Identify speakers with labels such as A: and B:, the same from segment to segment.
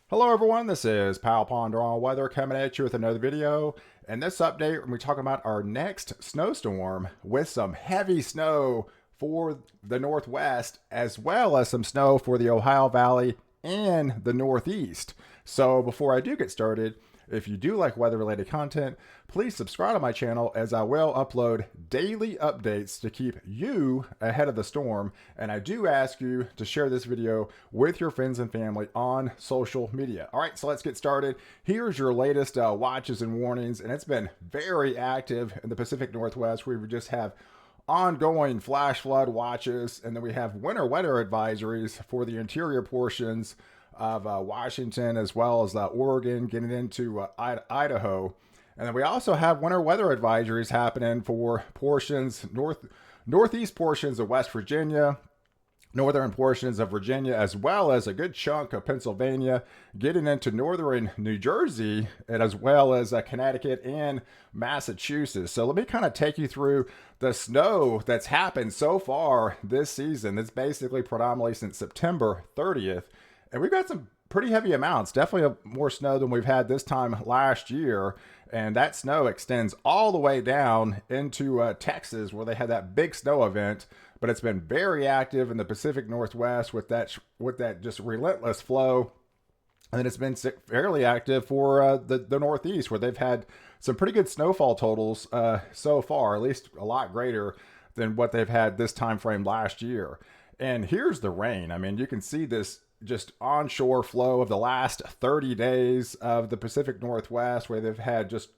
A: Hello everyone, this is Ponder Weather coming at you with another video. In this update, we're talking about our next snowstorm with some heavy snow for the Northwest, as well as some snow for the Ohio Valley and the Northeast. So before I do get started, if you do like weather-related content, please subscribe to my channel as I will upload daily updates to keep you ahead of the storm. And I do ask you to share this video with your friends and family on social media. All right, so let's get started. Here's your latest watches and warnings, and it's been very active in the Pacific Northwest. We just have ongoing flash flood watches, and then we have winter weather advisories for the interior portions of Washington, as well as Oregon, getting into Idaho. And then we also have winter weather advisories happening for portions, northeast portions of West Virginia, northern portions of Virginia, as well as a good chunk of Pennsylvania, getting into northern New Jersey, and as well as Connecticut and Massachusetts. So let me kind of take you through the snow that's happened so far this season. It's basically predominantly since September 30th. And we've got some pretty heavy amounts, definitely more snow than we've had this time last year. And that snow extends all the way down into Texas, where they had that big snow event. But it's been very active in the Pacific Northwest with that just relentless flow. And then it's been fairly active for the Northeast, where they've had some pretty good snowfall totals so far, at least a lot greater than what they've had this time frame last year. And here's the rain. I mean, you can see this just onshore flow of the last 30 days of the Pacific Northwest, where they've had just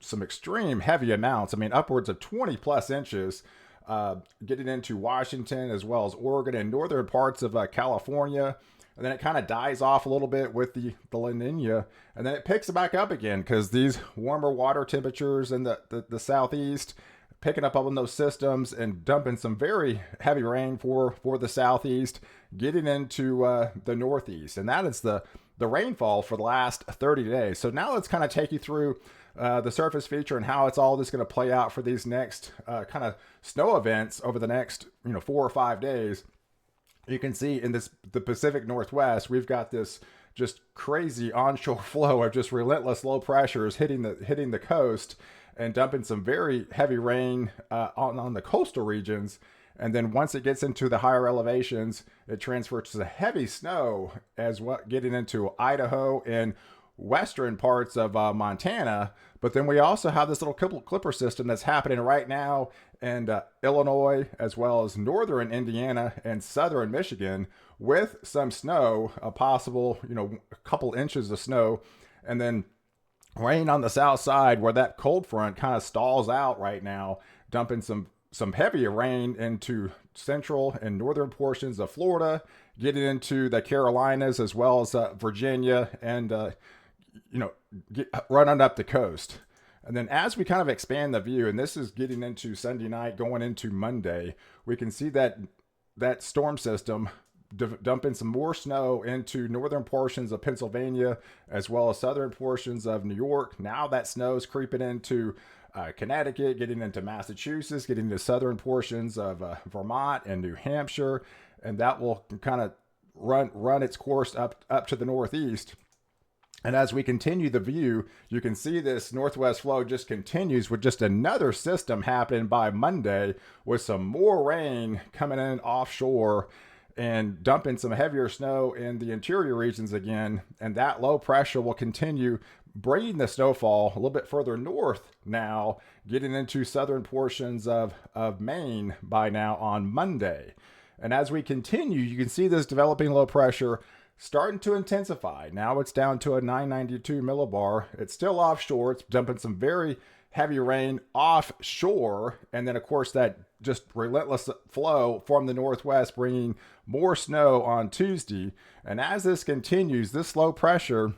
A: some extreme heavy amounts. I mean, upwards of 20 plus inches, getting into Washington, as well as Oregon and northern parts of California. And then it kind of dies off a little bit with the La Nina, and then it picks it back up again because these warmer water temperatures in the southeast picking up on those systems and dumping some very heavy rain for the southeast, getting into the northeast. And that is the rainfall for the last 30 days. So now let's kind of take you through the surface feature and how it's all just going to play out for these next kind of snow events over the next 4 or 5 days. You can see in the Pacific Northwest, we've got this just crazy onshore flow of just relentless low pressures hitting the coast and dumping some very heavy rain on the coastal regions. And then once it gets into the higher elevations, it transfers to the heavy snow as well, getting into Idaho and western parts of Montana. But then we also have this little clipper system that's happening right now in Illinois, as well as northern Indiana and southern Michigan, with some snow, a possible, a couple inches of snow. And then rain on the south side, where that cold front kind of stalls out right now, dumping some heavier rain into central and northern portions of Florida, getting into the Carolinas, as well as Virginia, and running up the coast. And then as we kind of expand the view, and this is getting into Sunday night, going into Monday, we can see that storm system dumping some more snow into northern portions of Pennsylvania, as well as southern portions of New York. Now that snow is creeping into Connecticut, getting into Massachusetts, getting into southern portions of Vermont and New Hampshire, and that will kind of run its course up to the northeast. And as we continue the view, you can see this northwest flow just continues with just another system happening by Monday, with some more rain coming in offshore and dumping some heavier snow in the interior regions again. And that low pressure will continue bringing the snowfall a little bit further north now, getting into southern portions of Maine by now on Monday. And as we continue, you can see this developing low pressure starting to intensify. Now it's down to a 992 millibar. It's still offshore. It's dumping some very heavy rain offshore. And then, of course, that just relentless flow from the northwest, bringing more snow on Tuesday. And as this continues, this low pressure,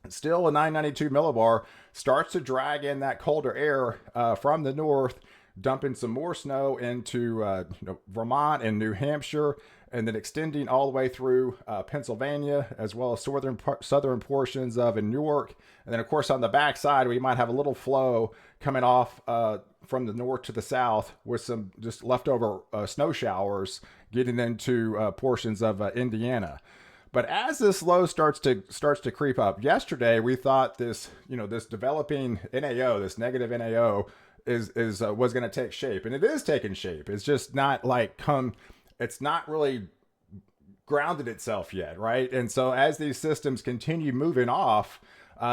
A: still a 992 millibar, starts to drag in that colder air from the north, dumping some more snow into Vermont and New Hampshire, and then extending all the way through Pennsylvania, as well as southern portions of New York. And then, of course, on the backside, we might have a little flow coming off from the north to the south, with some just leftover snow showers getting into portions of Indiana. But as this low starts to creep up, yesterday we thought this, this developing NAO, this negative NAO, was going to take shape, and it is taking shape. It's just not like it's not really grounded itself yet, right? And so as these systems continue moving off,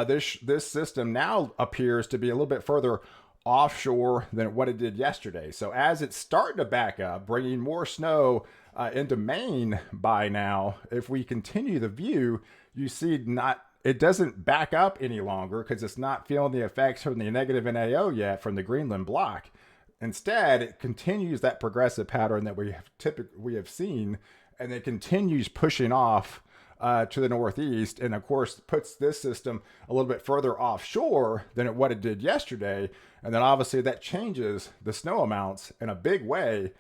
A: this system now appears to be a little bit further offshore than what it did yesterday. So as it's starting to back up, bringing more snow into Maine by now, if we continue the view, you see it doesn't back up any longer because it's not feeling the effects from the negative NAO yet from the Greenland block. Instead, it continues that progressive pattern that we have seen, and it continues pushing off to the northeast, and of course puts this system a little bit further offshore than what it did yesterday. And then obviously that changes the snow amounts in a big way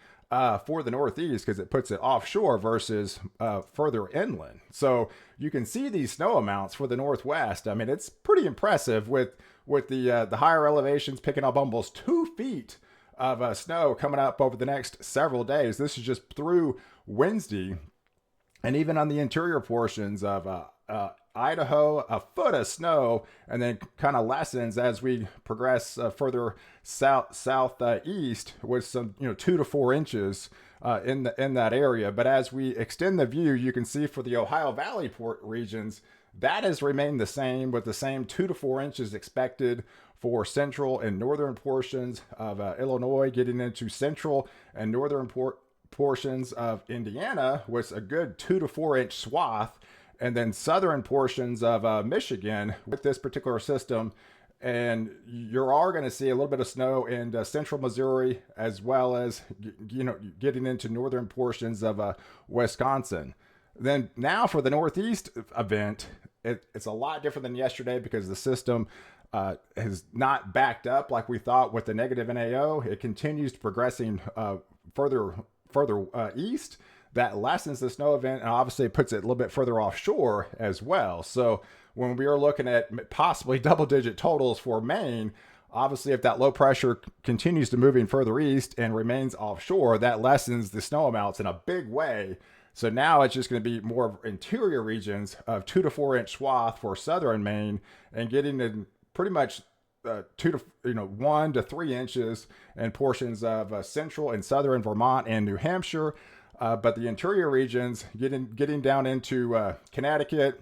A: for the northeast, because it puts it offshore versus further inland. So you can see these snow amounts for the northwest. I mean, it's pretty impressive with the higher elevations picking up almost 2 feet of snow coming up over the next several days. This is just through Wednesday. And even on the interior portions of Idaho, a foot of snow, and then kind of lessens as we progress further southeast with some 2 to 4 inches in that area. But as we extend the view, you can see for the Ohio Valley port regions, that has remained the same, with the same 2 to 4 inches expected for central and northern portions of Illinois, getting into central and northern portions of Indiana with a good 2 to 4 inch swath, and then southern portions of Michigan with this particular system. And you are going to see a little bit of snow in central Missouri, as well as getting into northern portions of Wisconsin. Then now for the northeast event, it's a lot different than yesterday, because the system has not backed up like we thought with the negative NAO. It continues progressing further east. That lessens the snow event, and obviously puts it a little bit further offshore as well. So when we are looking at possibly double-digit totals for Maine, obviously if that low pressure continues to moving further east and remains offshore, that lessens the snow amounts in a big way. So now it's just going to be more interior regions of 2 to 4 inch swath for southern Maine, and getting in pretty much 1 to 3 inches in portions of central and southern Vermont and New Hampshire. But the interior regions getting down into Connecticut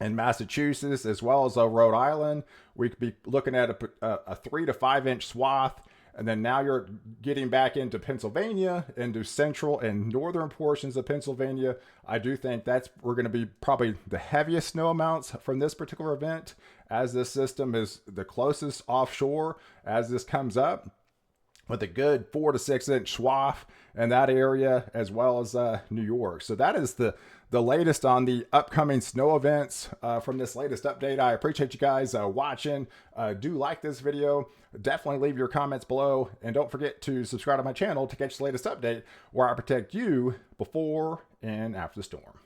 A: and Massachusetts, as well as Rhode Island, we could be looking at a 3 to 5 inch swath. And then now you're getting back into Pennsylvania, into central and northern portions of Pennsylvania. I do think we're going to be probably the heaviest snow amounts from this particular event, as this system is the closest offshore as this comes up, with a good 4 to 6 inch swath in that area, as well as New York. So that is the latest on the upcoming snow events from this latest update. I appreciate you guys watching. Do like this video. Definitely leave your comments below, and don't forget to subscribe to my channel to catch the latest update, where I protect you before and after the storm.